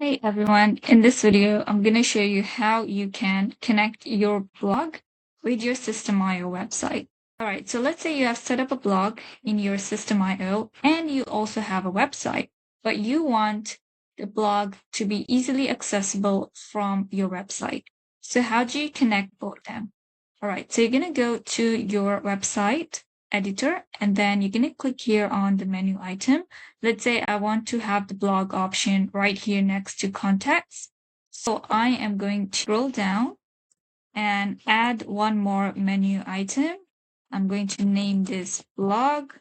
Hey everyone, in this video, I'm going to show you how you can connect your blog with your System.io website. All right, so let's say you have set up a blog in your System.io and you also have a website, but you want the blog to be easily accessible from your website. So how do you connect both of them? All right, so you're going to go to your website editor, and then you're going to click here on the menu item. Let's say I want to have the blog option right here next to contacts. So I am going to scroll down and add one more menu item. I'm going to name this blog.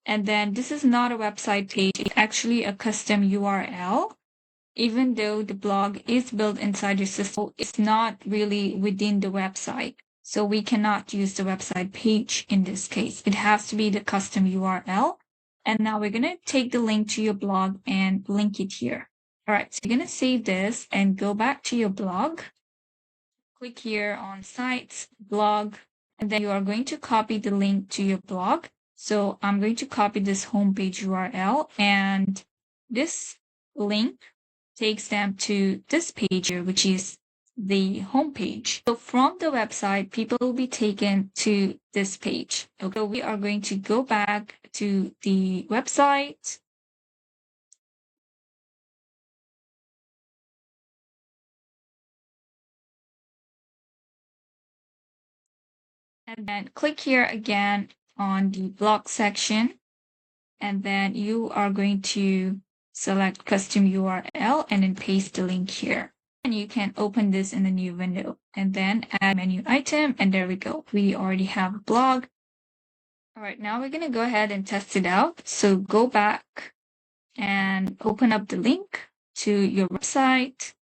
And then this is not a website page. It's actually a custom URL. Even though the blog is built inside your system, it's not really within the website. So we cannot use the website page in this case. It has to be the custom URL. And now we're going to take the link to your blog and link it here. All right, so you're going to save this and go back to your blog. Click here on Sites, Blog, and then you are going to copy the link to your blog. So I'm going to copy this homepage URL, and this link takes them to this page here, which is the homepage. So from the website, people will be taken to this page. Okay, so we are going to go back to the website. And then click here again on the blog section. And then you are going to select custom URL and then paste the link here. And you can open this in a new window and then add menu item. And there we go. We already have a blog. All right, now we're going to go ahead and test it out. So go back and open up the link to your website.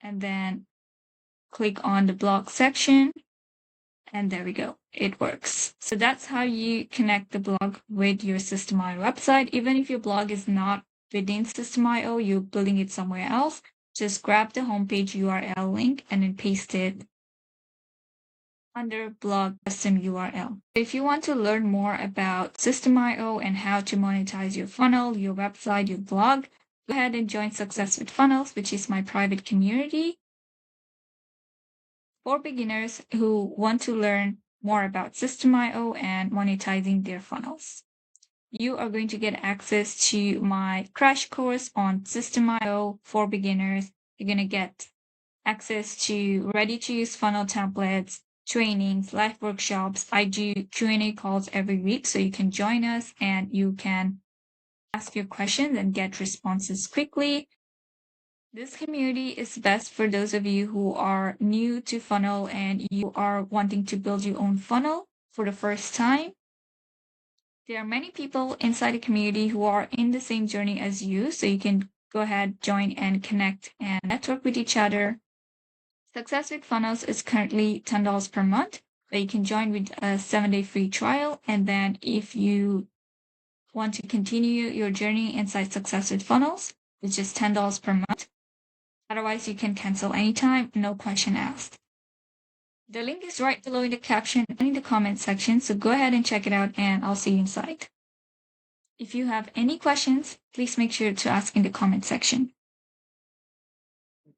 And then click on the blog section. And there we go. It works. So that's how you connect the blog with your System.io website. Even if your blog is not within System.io, you're building it somewhere else, just grab the homepage URL link and then paste it under blog custom URL. If you want to learn more about System.io and how to monetize your funnel, your website, your blog, go ahead and join Success with Funnels, which is my private community for beginners who want to learn more about System.io and monetizing their funnels. You are going to get access to my crash course on System.io for beginners. You're going to get access to ready-to-use funnel templates, trainings, live workshops. I do Q&A calls every week, so you can join us and you can ask your questions and get responses quickly. This community is best for those of you who are new to funnel and you are wanting to build your own funnel for the first time. There are many people inside the community who are in the same journey as you, so you can go ahead, join, and connect and network with each other. Success with Funnels is currently $10 per month, but you can join with a 7-day free trial. And then if you want to continue your journey inside Success with Funnels, it's just $10 per month. Otherwise, you can cancel anytime, no question asked. The link is right below in the caption and in the comment section, so go ahead and check it out and I'll see you inside. If you have any questions, please make sure to ask in the comment section.